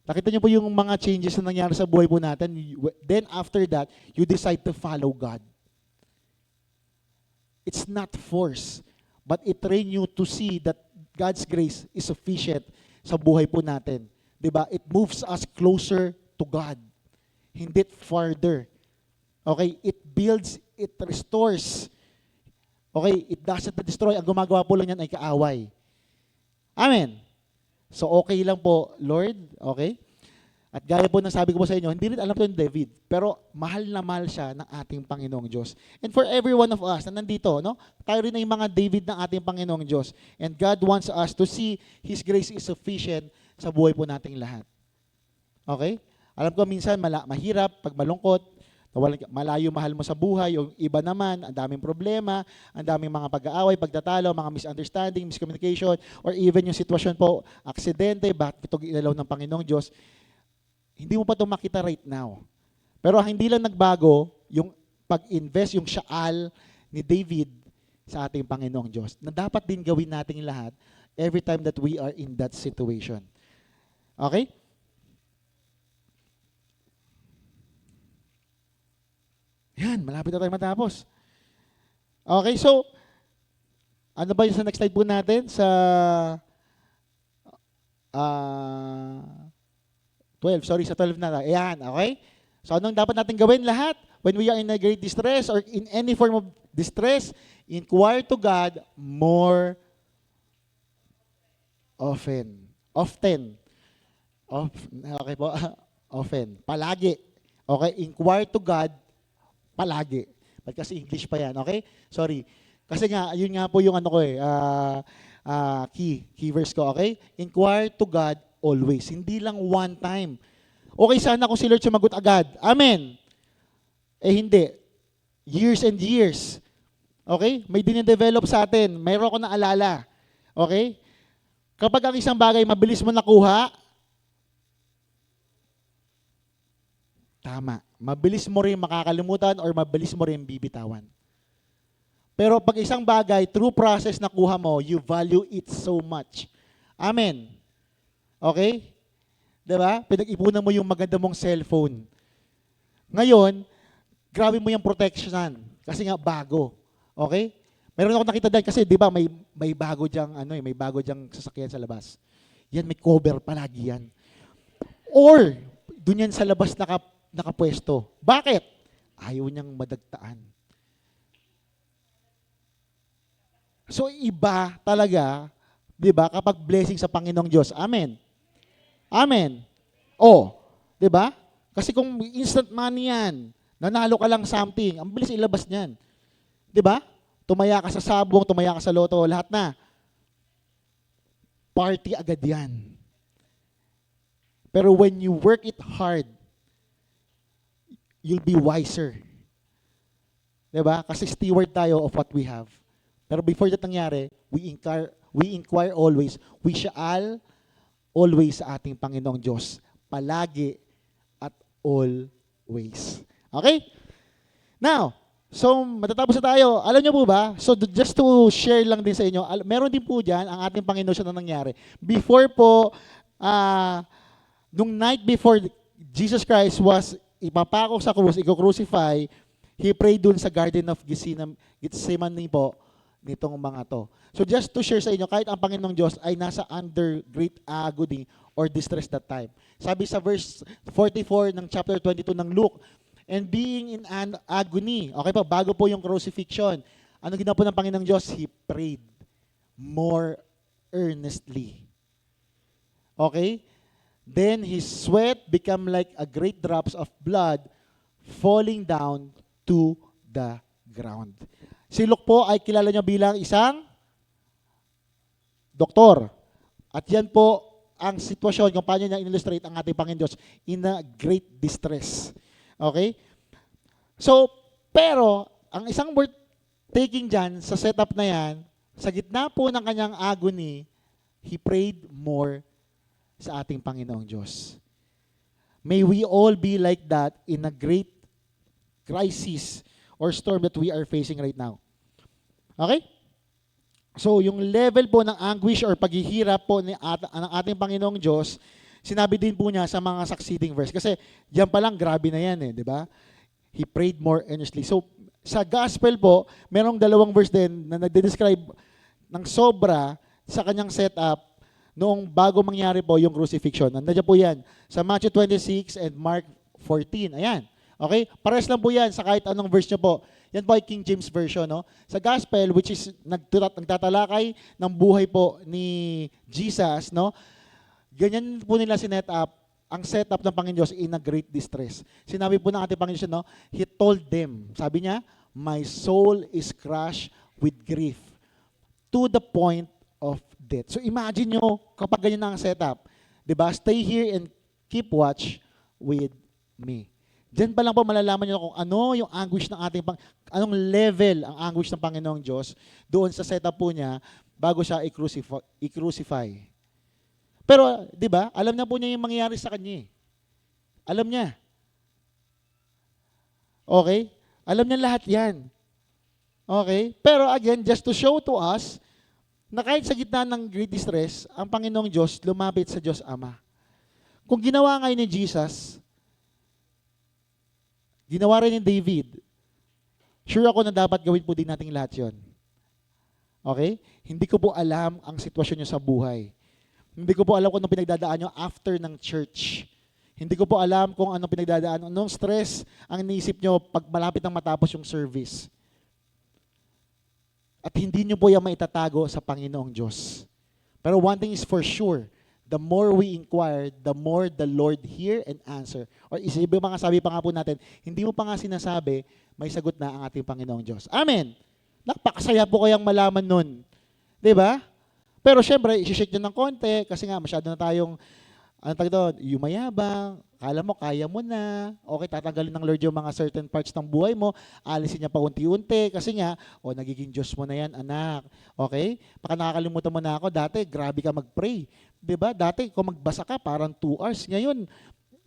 Nakita niyo po yung mga changes na nangyari sa buhay po natin. Then after that, you decide to follow God. It's not force, but it train you to see that God's grace is sufficient sa buhay po natin. Diba? It moves us closer to God. Hindi farther. Okay? It builds, it restores. Okay? It doesn't destroy. Ang gumagawa po lang yan ay kaaway. Amen. So okay lang po, Lord. Okay? At gaya po ng sabi ko po sa inyo, hindi rin alam po ni David, pero mahal na mahal siya ng ating Panginoong Diyos. And for every one of us na nandito, no, tayo rin ay mga David ng ating Panginoong Diyos. And God wants us to see His grace is sufficient sa buhay po nating lahat. Okay? Alam ko minsan mahirap, pag malungkot, malayo mahal mo sa buhay, yung iba naman, ang daming problema, ang daming mga pag-aaway, pagtatalo, mga misunderstanding, miscommunication, or even yung sitwasyon po, aksidente, bakit ito inalaw ng Panginoong Diyos, hindi mo pa ito makita right now. Pero hindi lang nagbago yung pag-invest, yung shaal ni David sa ating Panginoong Diyos, na dapat din gawin natin lahat every time that we are in that situation. Okay? Yan, malapit na tayo matapos. Okay, so, ano ba yung sa next slide po natin? Sa 12, sorry, sa 12 na. Ayan, okay? So, anong dapat natin gawin lahat? When we are in a great distress or in any form of distress, inquire to God more often. Okay po? Often. Palagi. Okay? Inquire to God palagi. But kasi English pa yan, okay? Sorry. Kasi nga, yun nga po yung ano ko key verse ko, okay? Inquire to God always. Hindi lang one time. Okay sana kung si Lord sumagot agad. Amen. Eh hindi. Years and years. Okay? May dinidevelop sa atin. Mayroon ko na alala. Okay? Kapag ang isang bagay mabilis mo nakuha, tama. Mabilis mo rin makakalimutan or mabilis mo rin bibitawan. Pero pag isang bagay, through process nakuha mo, you value it so much. Amen. Okay? Diba? Pinag-ipunan mo yung maganda mong cellphone. Ngayon, grabe mo yung protection kasi nga bago. Okay? Meron ako nakita dyan kasi 'di ba may bago diyang may bago diyang sasakyan sa labas. Yan may cover palagi yan. Or doon yan sa labas nakapwesto. Bakit? Ayaw niyang madagtaan. So iba talaga, 'di ba, kapag blessing sa Panginoong Diyos. Amen. Amen. Oh, 'di ba? Kasi kung instant money yan, nanalo ka lang something, ang bilis ilabas niyan. 'Di ba? Tumaya ka sa sabong, tumaya ka sa loto, lahat na. Party agad yan. Pero when you work it hard, you'll be wiser. 'Di ba? Kasi steward tayo of what we have. Pero before that nangyari, we inquire always, we shall always sa ating Panginoong Diyos, palagi at always. Okay? Now, so matatapos na tayo. Alam niyo po ba, so just to share lang din sa inyo, meron din po dyan ang ating Panginoon siya na nangyari. Before po, nung night before Jesus Christ was ipapako sa krus, i-crucify, He prayed dun sa Garden of Gethsemane po, nitong mga to. So just to share sa inyo, kahit ang Panginoong Diyos ay nasa under great agony or distress that time. Sabi sa verse 44 ng chapter 22 ng Luke, and being in an agony, okay pa, bago po yung crucifixion, ano ginawa po ng Panginoong Diyos? He prayed more earnestly. Okay? Then his sweat became like a great drops of blood falling down to the ground. Si Luke po ay kilala niyo bilang isang doktor. At yan po ang sitwasyon kung paano niya illustrate ang ating Panginoon Diyos in a great distress. Okay? So, pero, ang isang worth taking dyan sa setup na yan, sa gitna po ng kanyang agony, he prayed more sa ating Panginoong Diyos. May we all be like that in a great crisis or storm that we are facing right now. Okay? So, yung level po ng anguish or paghihirap po ng ating Panginoong Diyos, sinabi din po niya sa mga succeeding verse. Kasi, diyan pa lang, grabe na yan di ba? He prayed more earnestly. So, sa gospel po, merong dalawang verse din na nagde-describe ng sobra sa kanyang setup noong bago mangyari po yung crucifixion. Nandiyan po yan sa Matthew 26 and Mark 14. Ayan. Okay? Pares lang po yan sa kahit anong verse nyo po. Yan po ay King James Version. No? Sa gospel, which is nagtatalakay ng buhay po ni Jesus, no? Ganyan po nila sinet up ang setup ng Panginoon Diyos in a great distress. Sinabi po ng ating Panginoon Diyos, no? He told them, sabi niya, my soul is crushed with grief to the point of death. So imagine nyo kapag ganyan na ang setup. Diba? Stay here and keep watch with me. Diyan pa lang po malalaman nyo kung ano yung anguish ng ating anong level ang anguish ng Panginoong Diyos doon sa setup po niya bago siya i-crucify. Pero, di ba, alam na po niya yung mangyayari sa kanya. Alam niya. Okay? Alam niya lahat yan. Okay? Pero again, just to show to us na kahit sa gitna ng great distress, ang Panginoong Diyos lumapit sa Diyos Ama. Kung ginawa ngayon ni Jesus, ginawa rin ni David, sure ako na dapat gawin po din natin lahat yon. Okay? Hindi ko po alam ang sitwasyon nyo sa buhay. Hindi ko po alam kung anong pinagdadaan nyo after ng church. Hindi ko po alam kung anong pinagdadaan, anong stress ang iniisip nyo pag malapit nang matapos yung service. At hindi nyo po yan maitatago sa Panginoong Diyos. Pero one thing is for sure, the more we inquire, the more the Lord hear and answer. Or isipin mga sabi pa nga po natin, hindi mo pa nga sinasabi, may sagot na ang ating Panginoong Diyos. Amen! Napakasaya po kayang malaman nun. Diba? Pero syempre, isi-shake nyo ng konti kasi nga masyado na tayong, ano tawag doon, yumayabang, kala mo, kaya mo na, okay, tatanggalin ng Lord yung mga certain parts ng buhay mo, alisin niya pa unti-unti, kasi nga, nagiging Diyos mo na yan, anak. Okay? Baka nakakalimutan mo na ako, dati, grabe ka mag-pray. Diba? Dati, kung magbasa ka, parang 2 hours. Ngayon,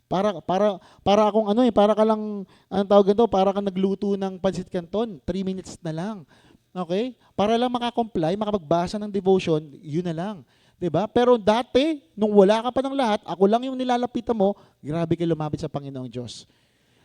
para akong para ka lang, anong tawag ganito, para ka nagluto ng pansit canton, 3 minutes na lang. Okay? Para lang makakomply, makapagbasa ng devotion, yun na lang. Diba? Pero dati, nung wala ka pa ng lahat, ako lang yung nilalapitan mo, grabe kayo lumapit sa Panginoong Diyos.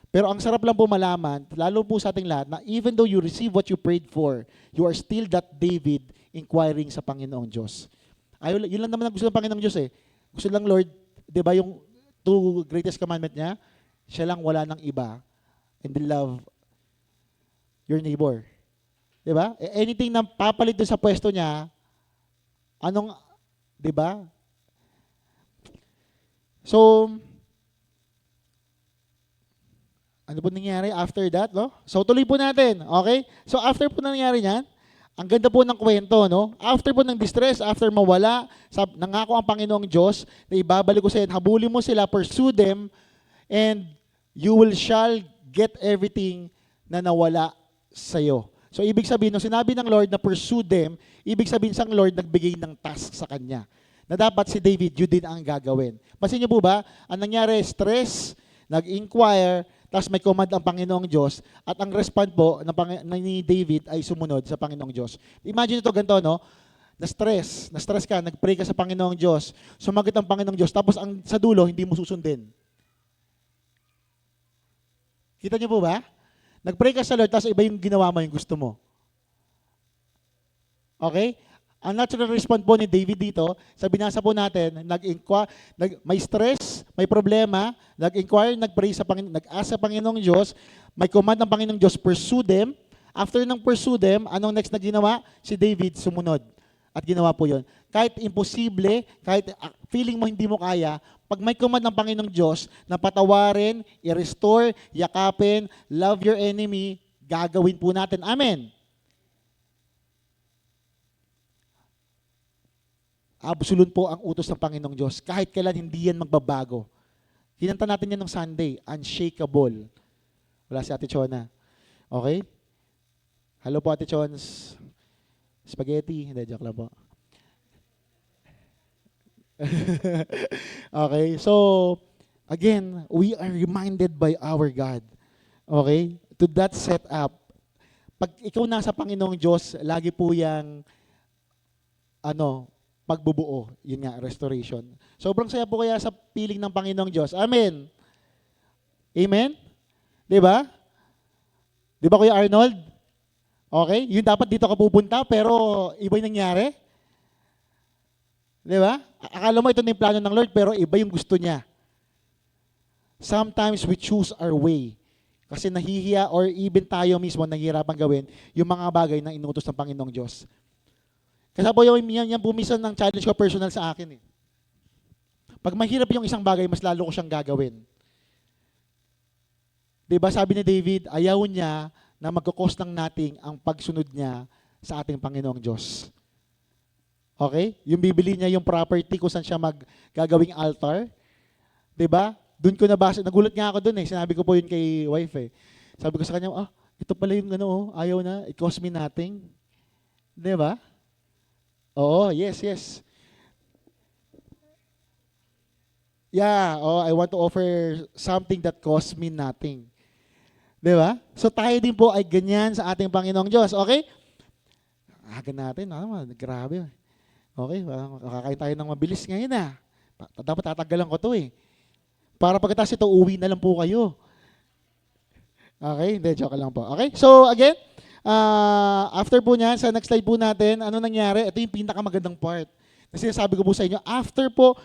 Pero ang sarap lang po malaman, lalo po sa ating lahat, na even though you receive what you prayed for, you are still that David inquiring sa Panginoong Diyos. Yun lang naman ang gusto ng Panginoong Diyos eh. Gusto lang Lord, di ba yung 2 greatest commandment niya, siya lang wala ng iba, and then love your neighbor. Di ba? Anything na papalit doon sa pwesto niya, di ba? So, ano po nangyari after that, no? So, tuloy po natin, okay? So, after po nangyari niyan, ang ganda po ng kwento, no? After po ng distress, after mawala, nangako ang Panginoong Diyos na ibabalik ko sa iyo, habulin mo sila, pursue them, and you shall get everything na nawala sa iyo. So, ibig sabihin, nung sinabi ng Lord na pursue them, ibig sabihin sang Lord nagbigay ng task sa kanya. Na dapat si David, yun din ang gagawin. Pansin niyo po ba, ang nangyari, stress, nag-inquire, tapos may command ang Panginoong Diyos, at ang respond po ni David ay sumunod sa Panginoong Diyos. Imagine ito ganito, no? Na-stress ka, nag-pray ka sa Panginoong Diyos, sumagot ang Panginoong Diyos, tapos sa dulo, hindi mo susundin. Kita niyo po ba? Nag-pray ka sa Lord, tapos iba yung ginawa mo, yung gusto mo. Okay? Ang natural response po ni David dito, sa binasa po natin, may stress, may problema, nag-inquire, nag-pray sa Panginoon, nag-ask sa Panginoong Diyos, may command ng Panginoong Diyos, pursue them. After ng pursue them, anong next na ginawa? Si David sumunod. At ginawa po yun. Kahit imposible, kahit feeling mo hindi mo kaya, pag may command ng Panginoong Diyos na patawarin, i-restore, yakapin, love your enemy, gagawin po natin. Amen. Absolute po ang utos ng Panginoong Diyos. Kahit kailan hindi yan magbabago. Kinanta natin yan ng Sunday, unshakable. Wala si Ate Chona. Okay? Hello po Ate Chons. Spaghetti. Hindi, joke lang po. Okay, so, again, we are reminded by our God. Okay? To that setup. Pag ikaw nasa Panginoong Diyos, lagi po yung, pagbubuo. Yun nga, restoration. Sobrang saya po kaya sa piling ng Panginoong Diyos. Amen. Amen? Diba? Diba Kuya Arnold? Okay? Yun dapat dito ka pupunta, pero iba yung nangyari. Diba? Akala mo ito na yung plano ng Lord, pero iba yung gusto niya. Sometimes we choose our way. Kasi nahihiya or even tayo mismo nahihirapan gawin yung mga bagay na inutos ng Panginoong Diyos. Kasi po yan bumisan ng challenge ko personal sa akin eh. Pag mahirap yung isang bagay, mas lalo ko siyang gagawin. 'Di ba sabi ni David, ayaw niya na magkakos ng nating ang pagsunod niya sa ating Panginoong Diyos. Okay? Yung bibili niya yung property kung saan siya gagawing altar. 'Di ba? Doon ko nabasa, nagulat nga ako doon eh. Sinabi ko po yun kay wife eh. Sabi ko sa kanya, ito pala yung ayaw na, it cost me nothing. 'Di ba? Oo, yes, yes. Yeah, I want to offer something that cost me nothing. 'Di ba? So tayo din po ay ganyan sa ating Panginoong Diyos. Okay? Aga natin, grabe. Okay, makakain tayo ng mabilis ngayon Dapat tatagalan ko to eh. Para pagkatapos ito, uwi na lang po kayo. Okay, hindi, joke lang po. Okay, so again, after po niyan, sa next slide po natin, ano nangyari? Ito yung pinakamagandang part. Kasi sinasabi ko po sa inyo, after po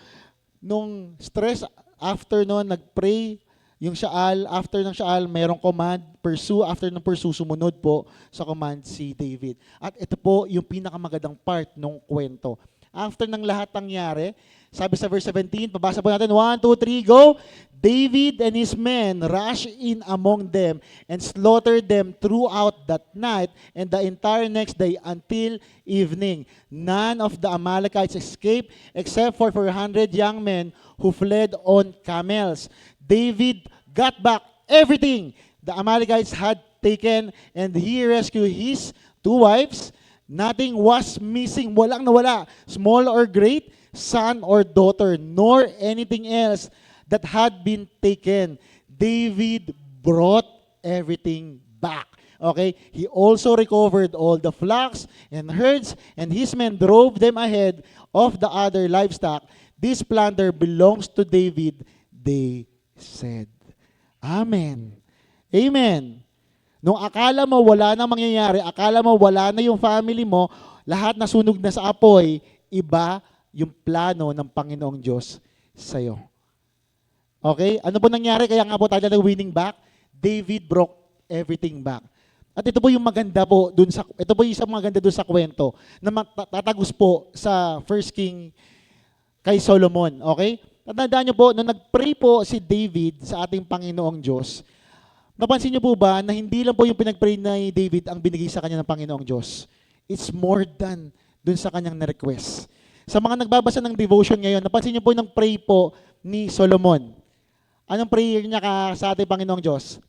nung stress, after noon, nag-pray, yung Shaal, after ng Shaal, mayroong command, pursue, after ng pursue, sumunod po sa command si David. At ito po yung pinakamagandang part ng kwento. After ng lahat nangyari, sabi sa verse 17, pabasa po natin, 1, 2, 3, go! David and his men rushed in among them and slaughtered them throughout that night and the entire next day until evening. None of the Amalekites escaped except for 400 young men who fled on camels. David got back everything the Amalekites had taken and he rescued his 2 wives. Nothing was missing, walang nawala, small or great, son or daughter, nor anything else that had been taken. David brought everything back. Okay? He also recovered all the flocks and herds, and his men drove them ahead of the other livestock. This plunder belongs to David, they said. Amen. Amen. Nung akala mo wala na mangyayari, akala mo wala na yung family mo, lahat nasunog na sa apoy, iba yung plano ng Panginoong Diyos sa'yo. Okay? Ano po nangyari? Kaya nga po tayo na winning back. David broke everything back. At ito po yung maganda po ito po yung isang maganda doon sa kwento na tatagos po sa 1 King kay Solomon. Okay? Tandaan niyo po, nung nag-pray po si David sa ating Panginoong Diyos, napansin niyo po ba na hindi lang po yung pinag-pray ni David ang binigay sa kanya ng Panginoong Diyos? It's more than dun sa kanyang na-request. Sa mga nagbabasa ng devotion ngayon, napansin niyo po yung pray po ni Solomon. Anong prayer niya sa ating Panginoong Diyos?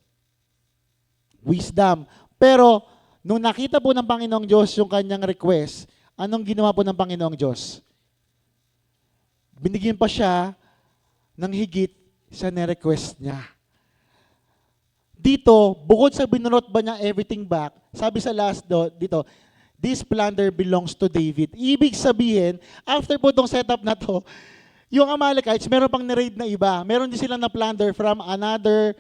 Wisdom. Pero, nung nakita po ng Panginoong Diyos yung kanyang request, anong ginawa po ng Panginoong Diyos? Binigyan pa siya ng higit sa na-request niya. Dito, bukod sa binurot ba niya everything back, sabi sa last dito, this plunder belongs to David. Ibig sabihin, after po itong setup na to, yung Amalekites, meron pang ni-raid na iba. Meron din silang na-plunder from another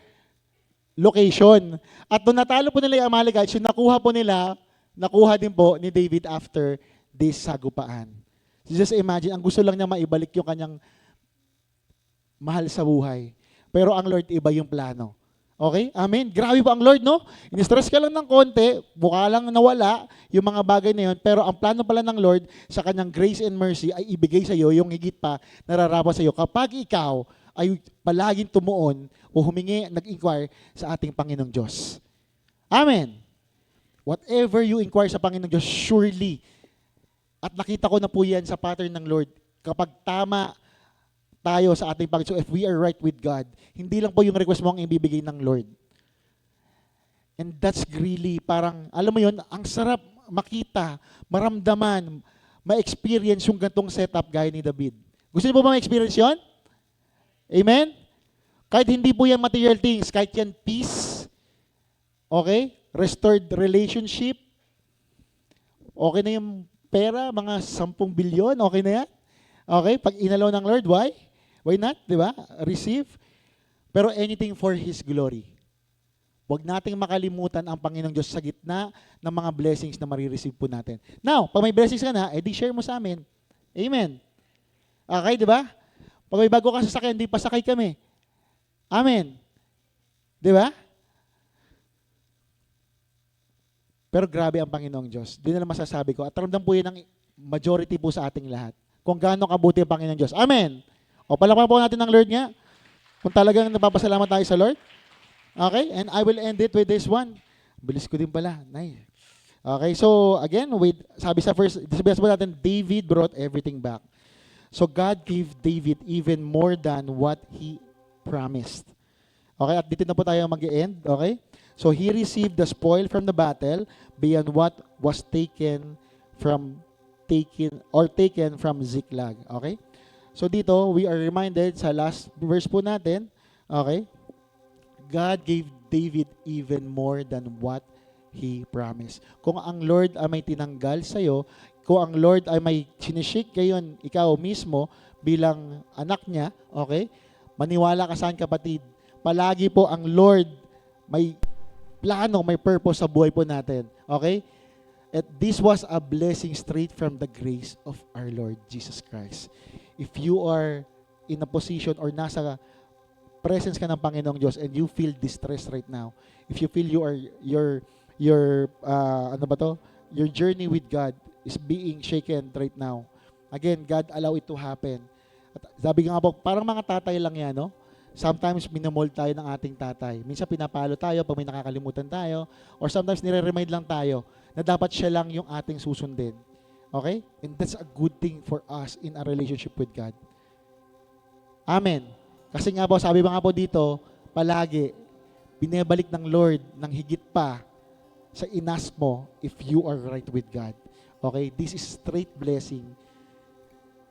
location. At nung natalo po nila yung Amalekites, yung nakuha din po ni David after this sagupaan. So just imagine, ang gusto lang niya maibalik yung kanyang mahal sa buhay. Pero ang Lord, iba yung plano. Okay? Amen? Grabe po ang Lord, no? In-stress ka lang ng konti, mukha lang nawala yung mga bagay na yun, pero ang plano pala ng Lord sa kanyang grace and mercy ay ibigay sa iyo yung higit pa nararapat sa iyo kapag ikaw ay palaging tumuon o humingi, nag-inquire sa ating Panginoong Diyos. Amen? Whatever you inquire sa Panginoong Diyos, surely, at nakita ko na po yan sa pattern ng Lord, kapag tama tayo sa ating Panginoon. So if we are right with God, hindi lang po yung request mo ang ibibigay ng Lord. And that's really parang, alam mo yun, ang sarap makita, maramdaman, ma-experience yung gantong setup gaya ni David. Gusto niyo po ba ma-experience yun? Amen? Kahit hindi po yan material things, kahit yan peace, okay? Restored relationship, okay na yung pera, mga 10 bilyon, okay na yan? Okay? Pag inalaw ng Lord, why? Why not? Di ba? Receive. Pero anything for His glory. Huwag nating makalimutan ang Panginoong Diyos sa gitna ng mga blessings na marireceive po natin. Now, pag may blessings ka na, edi share mo sa amin. Amen. Okay, di ba? Pag may bago ka sasakyan, di pasakay kami. Amen. Di ba? Pero grabe ang Panginoong Diyos. Di na lang masasabi ko. At ramdam po yun ng majority po sa ating lahat. Kung gaano kabuti ang Panginoong Diyos. Amen. O palakpakan po natin ng Lord nga. Kung talagang napapasalamat tayo sa Lord. Okay? And I will end it with this one. Bilis ko din pala. Nice. Okay, so again, sabi sa natin, David brought everything back. So God gave David even more than what he promised. Okay, at dito na po tayo mag-end. Okay? So he received the spoil from the battle beyond what was taken from Ziklag. Okay? So dito, we are reminded sa last verse po natin, okay? God gave David even more than what he promised. Kung ang Lord ay may tinanggal sa iyo, kung ang Lord ay may sinishake ngayon, ikaw mismo bilang anak niya, okay? Maniwala ka saan, kapatid. Palagi po ang Lord may plano, may purpose sa buhay po natin. Okay? At this was a blessing straight from the grace of our Lord Jesus Christ. If you are in a position or nasa presence ka ng Panginoong Diyos and you feel distressed right now, if you feel your journey with God is being shaken right now, again, God allow it to happen. At sabi nga po, parang mga tatay lang yan, no? Sometimes minamol tayo ng ating tatay. Minsan pinapalo tayo pag may nakakalimutan tayo, or sometimes nire-remind lang tayo na dapat siya lang yung ating susundin. Okay? And that's a good thing for us in a relationship with God. Amen. Kasi nga po, sabi ba nga po dito, palagi, binebalik ng Lord ng higit pa sa inas mo if you are right with God. Okay? This is straight blessing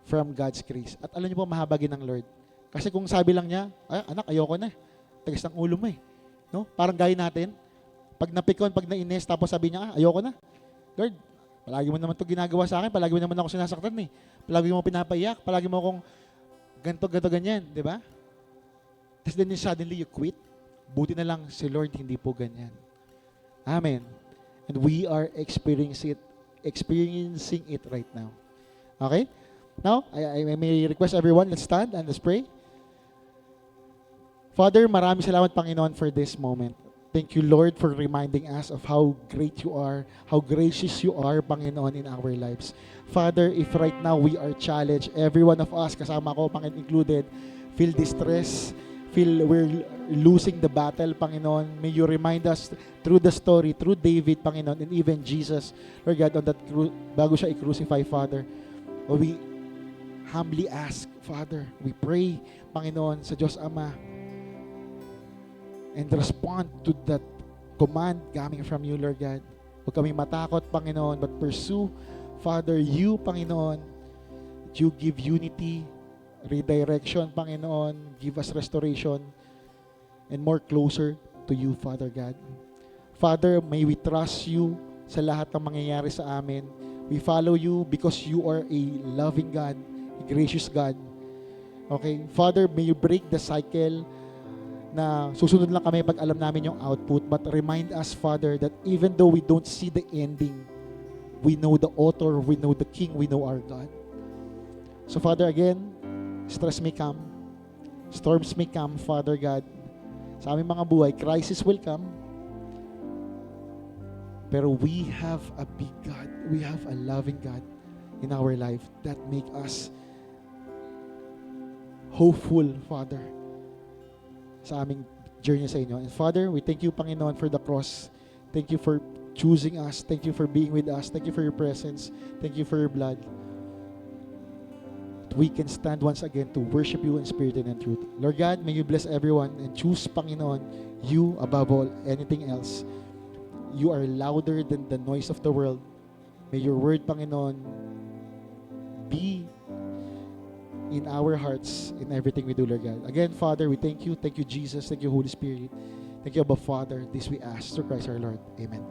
from God's grace. At alam niyo po, mahabagin ng Lord. Kasi kung sabi lang niya, ay, anak, ayoko na. Tigas ng ulo mo eh. No? Parang gaya natin, pag napikon, pag nainis, tapos sabi niya, ayoko na. Lord, palagi mo naman ito ginagawa sa akin, palagi mo naman ako sinasaktan eh. Palagi mo pinapaiyak, palagi mo akong ganito, ganyan, di ba? Tapos then suddenly you quit. Buti na lang si Lord, hindi po ganyan. Amen. And we are experiencing it right now. Okay? Now, I may request everyone, let's stand and let's pray. Father, maraming salamat, Panginoon, for this moment. Thank you, Lord, for reminding us of how great you are, how gracious you are, Panginoon, in our lives. Father, if right now we are challenged, every one of us, kasama ko, Panginoon included, feel distress, feel we're losing the battle, Panginoon. May you remind us through the story, through David, Panginoon, and even Jesus, Lord God, on that bago siya i-crucify, Father. We humbly ask, Father, we pray, Panginoon, sa Diyos Ama, and respond to that command coming from you, Lord God. Huwag kami matakot, Panginoon, but pursue, Father, you, Panginoon, that you give unity, redirection, Panginoon, give us restoration, and more closer to you, Father God. Father, may we trust you sa lahat ng mangyayari sa amin. We follow you because you are a loving God, a gracious God. Okay? Father, may you break the cycle na susunod lang kami pag alam namin yung output, but remind us, Father, that even though we don't see the ending, we know the author, we know the King, we know our God. So, Father, again, stress may come, storms may come, Father God. Sa aming mga buhay, crisis will come, pero we have a big God, we have a loving God in our life that make us hopeful, Father, sa aming journey sa inyo. And Father, we thank you, Panginoon, for the cross. Thank you for choosing us. Thank you for being with us. Thank you for your presence. Thank you for your blood. We can stand once again to worship you in spirit and in truth. Lord God, may you bless everyone and choose, Panginoon, you above all, anything else. You are louder than the noise of the world. May your word, Panginoon, be in our hearts, in everything we do, Lord God. Again, Father, we thank you. Thank you, Jesus. Thank you, Holy Spirit. Thank you, Abba Father. This we ask through Christ our Lord. Amen.